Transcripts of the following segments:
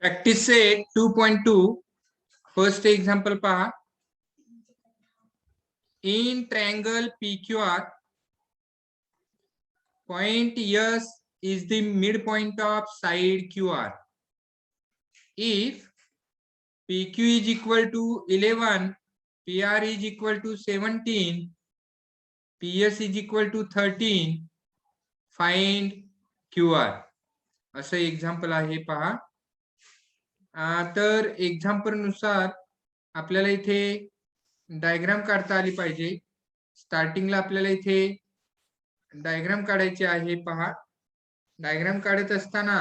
Practice set 2.2 first example पहा. In triangle PQR point S is the midpoint of side QR. If PQ is equal to 11, PR is equal to 17, PS is equal to 13, find QR. असं example आहे पहा. तर example नुसार आपल्याला इथे diagram काढता आली पाहिजे. स्टार्टिंगला आपल्याला इथे डायग्राम काढायचे आहे पहा. डायग्राम काढत असताना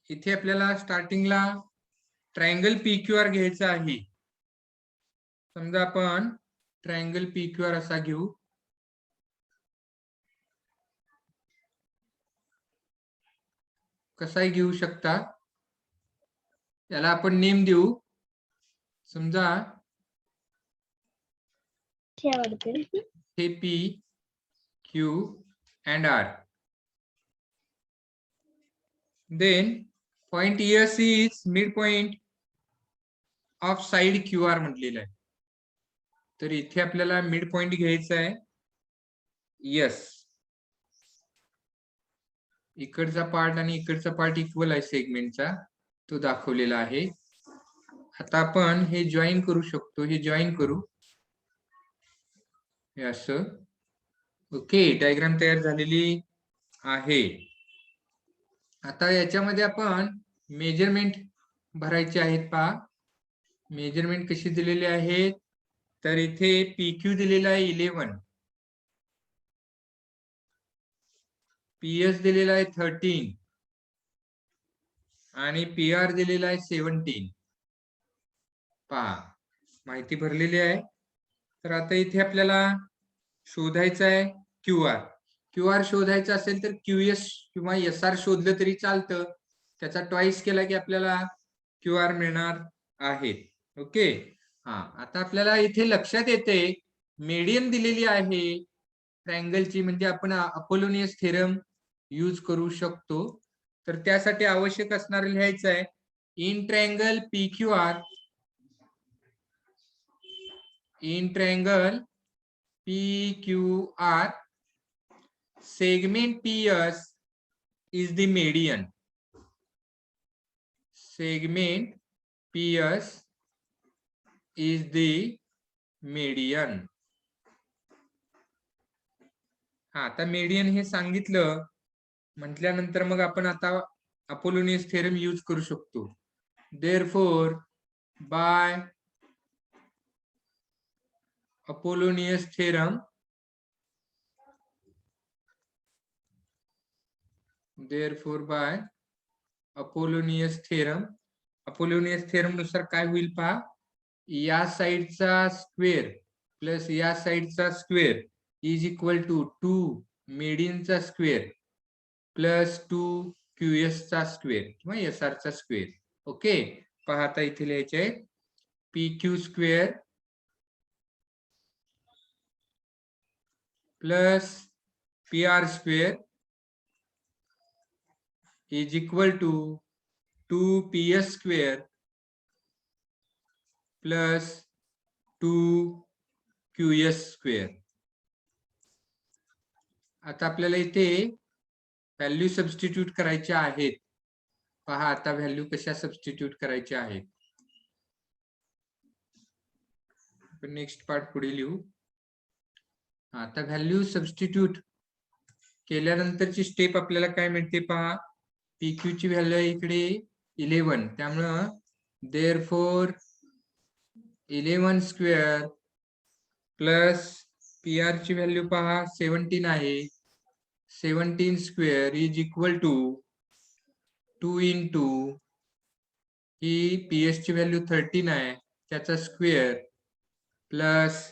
इथे आपल्याला स्टार्टिंगला ट्रायंगल PQR घ्यायचा आहे. समजा आपण ट्रायंगल PQR असा घेऊ. कसाही घेऊ शकता. याला आपण नेम देऊ. समजा हे P, Q and R. Then point S is midpoint of side QR म्हटलेलं आहे. तर इथे आपल्याला मिड पॉइंट घ्यायचा आहे यस. इकडचा पार्ट आणि इकडचा पार्ट इक्वल आहे सेगमेंटचा, तो दाखवलेला आहे. आता आपण हे जॉईन करू शकतो. हे जॉईन करू हे असं. ओके, डायग्राम तयार झालेली आहे. आता याच्यामध्ये आपण मेजरमेंट भरायचे आहेत पहा. मेजरमेंट कशी दिलेली आहेत तर इथे PQ दिलेला आहे 11, PS दिलेला आहे 13 आणि PR दिलेला आहे 17. पहा, माहिती भरलेली आहे. तर आता इथे आपल्याला शोधायचं आहे QR शोधायचा असेल तर QS किंवा SR शोधलं तरी चालतं. त्याचा ट्वाइस केला की आपल्याला QR मिळणार आहेत. ओके. आता आपल्याला इथे लक्षात येते मीडियन दिलेली आहे ट्रायंगलची, म्हणजे आपण अपोलोनियस थेरम यूज करू शकतो. तर त्यासाठी आवश्यक असणार लिहायचं आहे in triangle PQR, in triangle PQR segment PS is the median. Segment PS is the median. आता मीडियन हे सांगितलं म्हटल्यानंतर मग आपण आता अपोलोनियस थेरम यूज करू शकतो. Therefore by Apollonius theorem, by Apollonius theorem नुसार काय होईल पहा. या साइडचा स्क्वेअर प्लस या साइडचा स्क्वेअर इज इक्वल टू 2 मीडियनचा स्क्वेअर प्लस 2 QS चा स्क्वेअर किंवा SR चा स्क्वेअर. ओके, पहा आता इथे लिहायचे आहे PQ square plus PR square is equal to 2PS square plus 2QS square. आता आपल्याला इथे व्हॅल्यू सबस्टिट्यूट करायच्या आहेत. पहा आता व्हॅल्यू कशा सबस्टिट्यूट करायच्या आहेत. आपण नेक्स्ट पार्ट पुढे लिहू. आता व्हॅल्यू सबस्टिट्यूट केल्यानंतरची स्टेप आपल्याला काय मिळते पहा. PQ ची व्हॅल्यू आहे इकडे 11, त्यामुळं therefore 11 स्क्वेअर प्लस PR ची व्हॅल्यू पहा 17 आहे. 17 square is equal to 2 into ही PS ची व्हॅल्यू 13 आहे त्याचा स्क्वेअर प्लस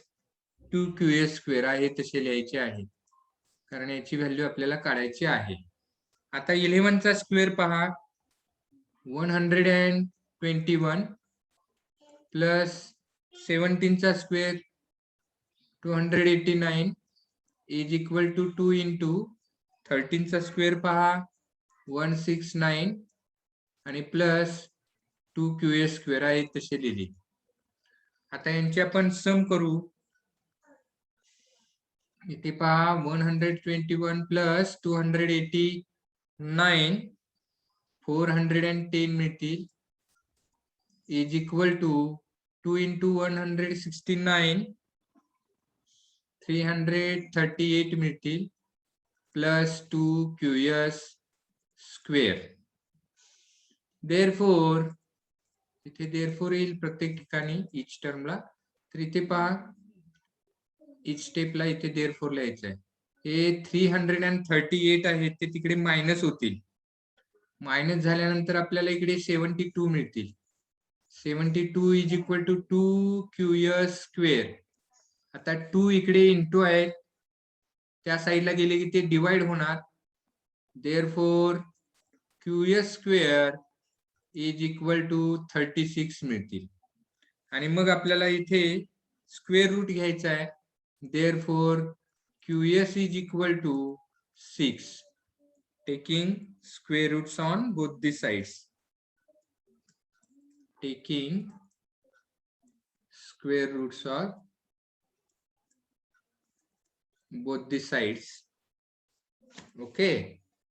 2QS स्क्वेअर आहे तसे लिहायचे आहे कारण याची व्हॅल्यू आपल्याला काढायची आहे. आता 11 चा स्क्वेअर पहा 121 प्लस 17 चा square 289 is equal to 2 into 13 चा स्क्वेअर पहा 169 आणि प्लस 2QA स्क्वेअर आहे तसे लिहिले. आता यांची आपण सम करू. इथे पहा 121 प्लस 289 410 मिळतील इज इक्वल टू 2 into 169 338 मिळतील प्लस 2QS स्क्वेअर. देअरफॉर इथे देअरफॉर येईल प्रत्येक ठिकाणी इच टर्मला. तर इथे पहा इच स्टेपला इथे देअरफॉर लिहायचं आहे. हे 338 आहे ते तिकडे मायनस होतील. मायनस झाल्यानंतर आपल्याला इकडे 72 मिळतील. 72 is equal to 2QS square. आता 2 इकडे इंटू आहे त्या साईडला गेले की ते डिवाइड होणार. Therefore QS square is equal to 36 मिळतील. आणि मग आपल्याला इथे स्क्वेअर रूट घ्यायचा आहे. Therefore QS is equal to 6 taking square roots on both the sides. Taking square roots of both the sides. Okay.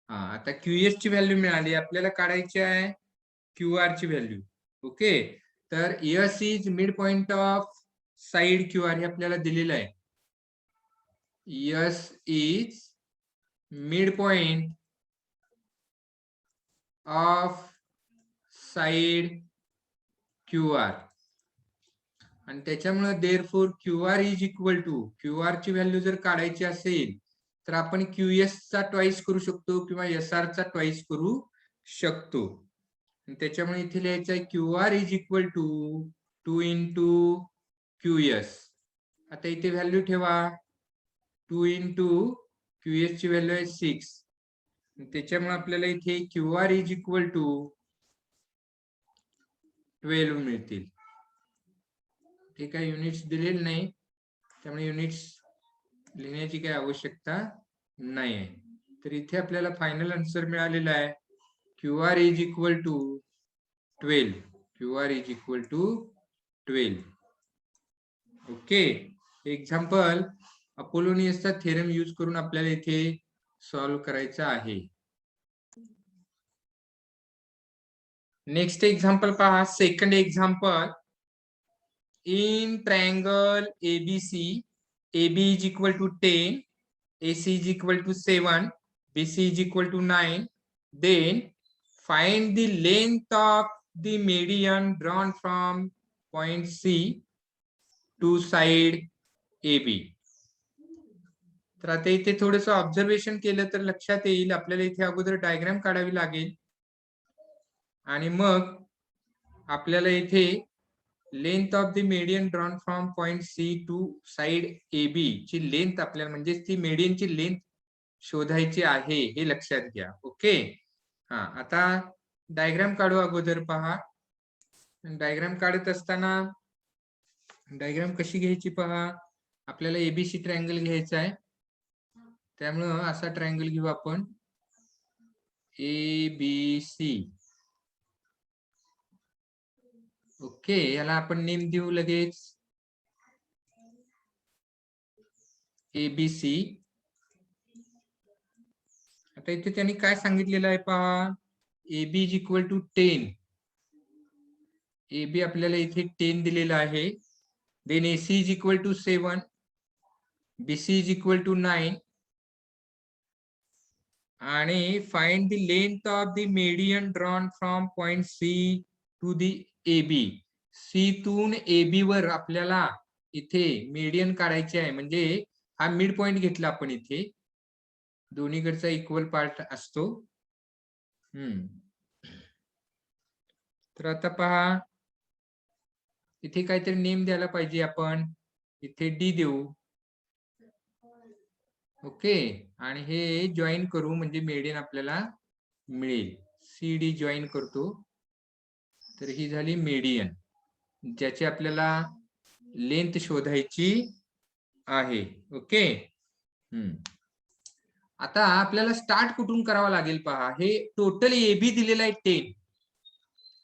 आता QS ची व्हॅल्यू मिळाली. आपल्याला काढायची आहे QR ची व्हॅल्यू. ओके. तर S is mid point of side QR हे आपल्याला दिलेलं आहे. S is mid point of side QR आणि त्याच्यामुळे therefore QR is equal to QR ची व्हॅल्यू जर काढायची असेल तर आपण QS चा ट्वाइस करू शकतो किंवा SR चा ट्वाइस करू शकतो. त्याच्यामुळे इथे लिहायचं आहे QR is equal to 2 into QS. आता इथे व्हॅल्यू ठेवा. 2 into QS ची व्हॅल्यू आहे 6. त्याच्यामुळे आपल्याला इथे QR इज इक्वल टू 12 मिळतील. ते काही युनिट्स दिलेले नाही त्यामुळे युनिट्स लिहिण्याची काही आवश्यकता नाही आहे. तर इथे आपल्याला फायनल आन्सर मिळालेला आहे QR is equal to 12. QR is equal to 12. Okay. Example अपोलोनियसचा थेरम यूज करून आपल्याला इथे सॉल्व्ह करायचा आहे. नेक्स्ट एक्झाम्पल पहा. Second example. In triangle ABC, AB is equal to 10, AC is equal to 7, BC is equal to 9. Then find the length of the median drawn from point C to side AB. तर आता इथे थोडस observation केलं तर लक्षात येईल आपल्याला इथे अगोदर डायग्राम काढावी लागेल आणि मग आपल्याला इथे length of the median drawn from point C to side AB ची लेंथ आपल्याला म्हणजे ती मीडियनची लेंथ शोधायची आहे हे लक्षात घ्या. ओके. आता डायग्राम काढू. अगोदर पहा. डायग्राम काढत असताना डायग्राम कशी घ्यायची पहा. आपल्याला ABC ट्रायंगल घ्यायचा आहे त्यामुळं असा ट्रायंगल घेऊ आपण ABC. ओके. याला आपण नेम देऊ लगेच ABC. आता इथे त्यांनी काय सांगितलेलं आहे पहा. AB is equal to 10. AB आपल्याला इथे 10 दिलेला आहे. Then AC is equal to 7, BC is equal to 9 आणि find the length of the median drawn from point C to the AB. C तून AB वर आपल्याला इथे मीडियन काढायचे आहे म्हणजे हा मिड पॉइंट घेतला आपण इथे. दोन्हीकडचा इक्वल पार्ट असतो. तर आता पहा इथे काहीतरी नेम द्यायला पाहिजे आपण. इथे D देऊ. ओके. आणि हे जॉईन करू म्हणजे मीडियन आपल्याला मिळेल. CD जॉईन करतो तर ही झाली मीडियन ज्याची आपल्याला लेंथ शोधायची आहे. ओके. आता आपल्याला स्टार्ट कुठून करावं लागेल पहा. हे टोटल एबी दिलेलं आहे 10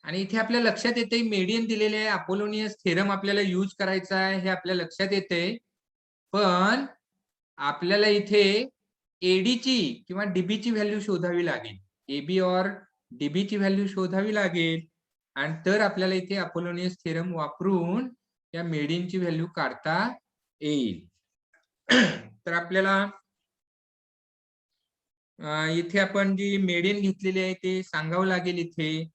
आणि इथे आपल्या लक्षात येते मेडियन दिलेले आहे. अपोलोनियस थेरम आपल्याला यूज करायचा आहे हे आपल्या लक्षात येते. पण आपल्याला इथे एडीची किंवा डीबीची व्हॅल्यू शोधावी लागेल. एबी और डीबीची व्हॅल्यू शोधावी लागेल आणि तर आपल्याला इथे अपोलोनियस थेरम वापरून या मेडियनची व्हॅल्यू काढता येईल. तर आपल्याला इथे आपण जी मेडियन घेतलेली आहे ते सांगावं लागेल. इथे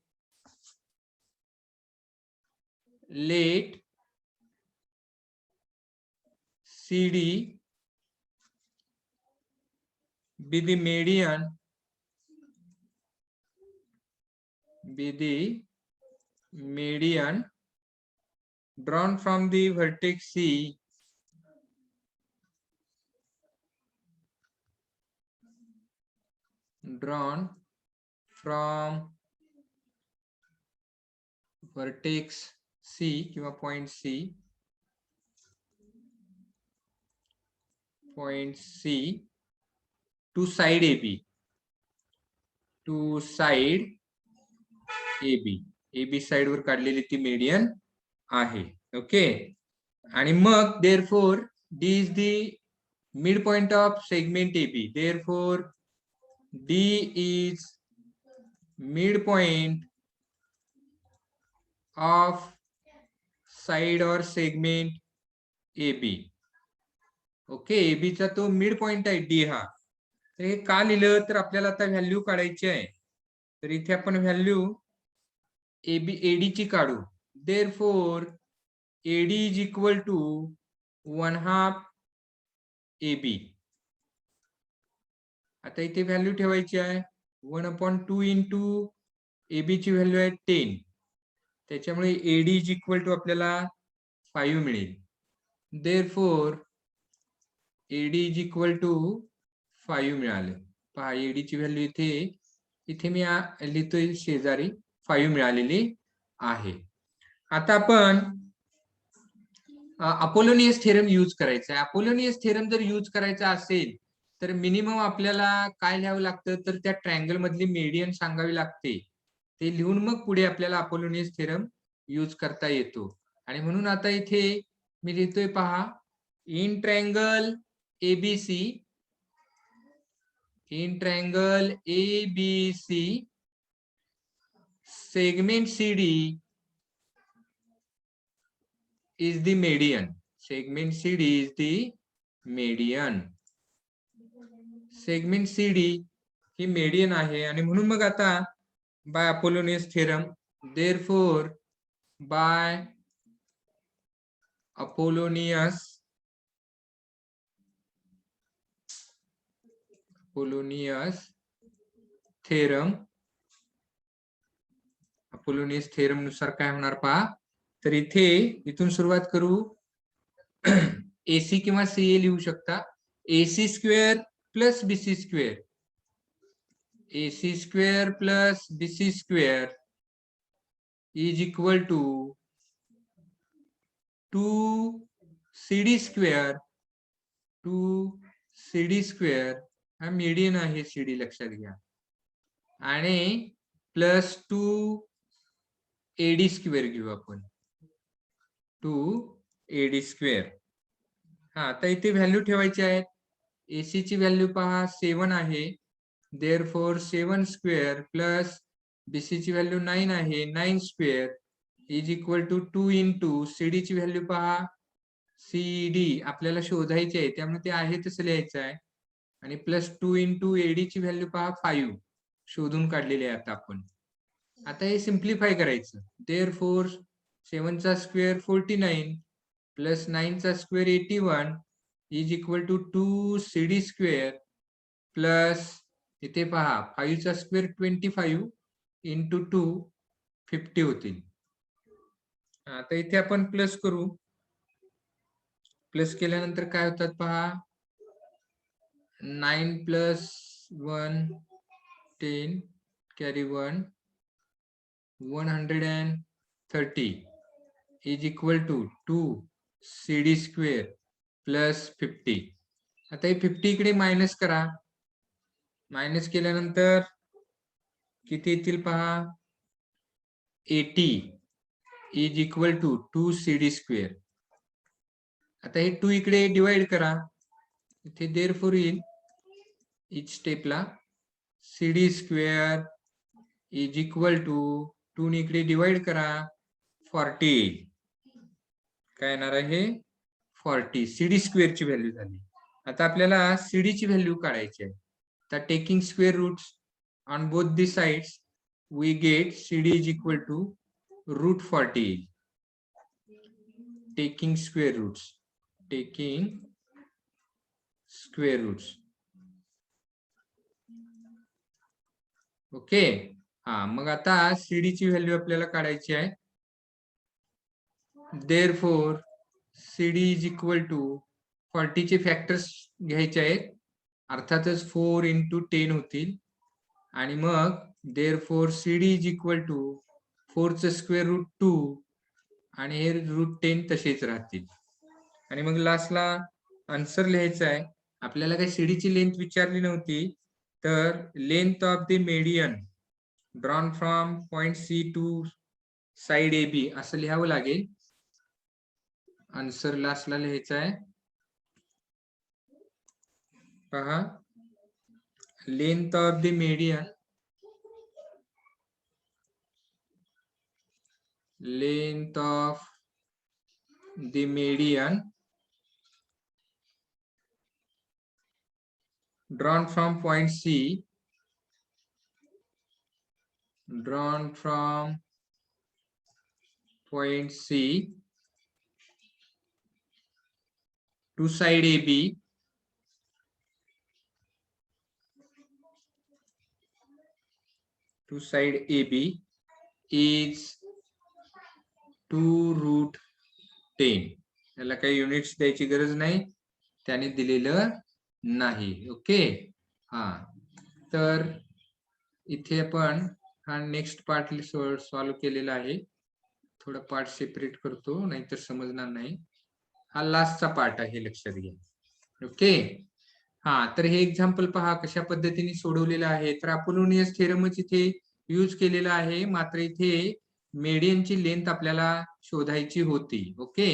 late CD be the median drawn from the vertex C drawn from vertex C किंवा point C to side AB AB side वर काढलेली ती मेडियन आहे. ओके. आणि मग therefore D is the midpoint of segment AB. Therefore D is midpoint of side or segment AB. Okay. AB चा तो mid point आहे D हा. तर हे का लिहिलं तर आपल्याला आता व्हॅल्यू काढायची आहे. तर इथे आपण व्हॅल्यू AD ची काढू. Therefore AD is equal to 1/2 AB. आता इथे व्हॅल्यू ठेवायची आहे 1/2 इंटू AB ची व्हॅल्यू आहे 10. त्याच्यामुळे AD is equal टू आपल्याला 5 मिळेल. Therefore AD is equal to 5 मिळाले. पहा AD ची व्हॅल्यू इथे मी लिहितोय शेजारी 5 मिळालेली आहे. आता आपण अपोलोनियस थेरम यूज करायचा आहे. अपोलोनियस थेरम जर यूज करायचा असेल तर मिनिमम आपल्याला काय लिहावं लागतं तर त्या ट्रायंगल मधली मेडियन सांगावी लागते. ते लिहून मग पुढे आपल्याला अपोलोनियस थेरम यूज करता येतो. आणि म्हणून आता इथे मी लिहितोय पहा in triangle ABC segment CD is the median. Segment CD is the median. Segment CD ही मेडियन आहे आणि म्हणून मग आता by Apollonius theorem therefore by Apollonius theorem नुसार काय होणार पहा. तर इथे इथून सुरुवात करू. AC किंवा CA लिहू शकता. AC square plus BC square AC square plus BC square is equal to 2CD square हा मीडियन आहे CD लक्षात घ्या आणि प्लस 2AD स्क्वेअर घेऊ आपण 2AD स्क्वेअर. हा आता इथे व्हॅल्यू ठेवायची आहे. AC ची व्हॅल्यू पहा 7 आहे. therefore 7 स्क्वेअर प्लस BC ची व्हॅल्यू 9 आहे 9 square is equal to 2 into CD ची व्हॅल्यू पहा CD आपल्याला शोधायची आहे त्यामुळे ते आहे तसं लिहायचं आहे आणि प्लस 2 इंटू AD ची व्हॅल्यू पहा 5 शोधून काढलेली आहे आता आपण. आता हे सिम्प्लिफाय करायचं. therefore 7 चा स्क्वेअर 49 प्लस 9 चा square 81 is equal to 2CD square plus इथे पहा 5 चा स्क्वेअर 25 इंटू 2 50 होतील. आता इथे आपण प्लस करू. प्लस केल्यानंतर काय होतात पहा 9 plus 1 10 carry 1 130 is equal to 2CD square plus 50. आता हे 50 इकडे मायनस करा मायनस केल्यानंतर किती येतील पहा, 80 is equal to 2CD square. आता हे 2 इकडे डिवाइड करा, इथे देअरफॉर येईल इच स्टेपला CD square is equal to 2 ने इकडे डिवाइड करा 40. काय येणार आहे 40. CD स्क्वेअर ची व्हॅल्यू झाली. आता आपल्याला CD ची व्हॅल्यू काढायची आहे. तर taking square roots on both the sides we get CD is equal to root 40. Taking square roots. Okay. हा, मग आता CD ची व्हॅल्यू आपल्याला काढायची आहे. Therefore CD is equal to 40 चे फॅक्टर्स घ्यायचे आहेत, अर्थातच 4 into 10 होतील. आणि मग therefore CD is equal to 4 चं स्क्वेअर रूट 2 आणि हे रूट 10 तसेच राहतील. आणि मग लास्टला आन्सर लिहायचा आहे. आपल्याला काही CD ची लेंथ विचारली नव्हती, तर length of the median drawn from point C to side AB असं लिहावं लागेल. आन्सर लास्टला लिहायचा आहे. पहा, length of the median drawn from point C to side AB is 2 root 10. याला काही युनिट्स द्यायची गरज नाही, त्याने दिलेलं नाही. ओके. हा, तर इथे आपण हा नेक्स्ट पार्ट सॉल्व्ह केलेला आहे. थोडा पार्ट सेपरेट करतो, नाहीतर समजणार नाही. हा लास्टचा पार्ट आहे, लक्षात घ्या. ओके. हा, तर हे एक्झाम्पल पहा कशा पद्धतीने सोडवलेलं आहे. तर अपोलोनियस थेरमच इथे यूज केलेला आहे, मात्र इथे मेडियनची लेंथ आपल्याला शोधायची होती. ओके.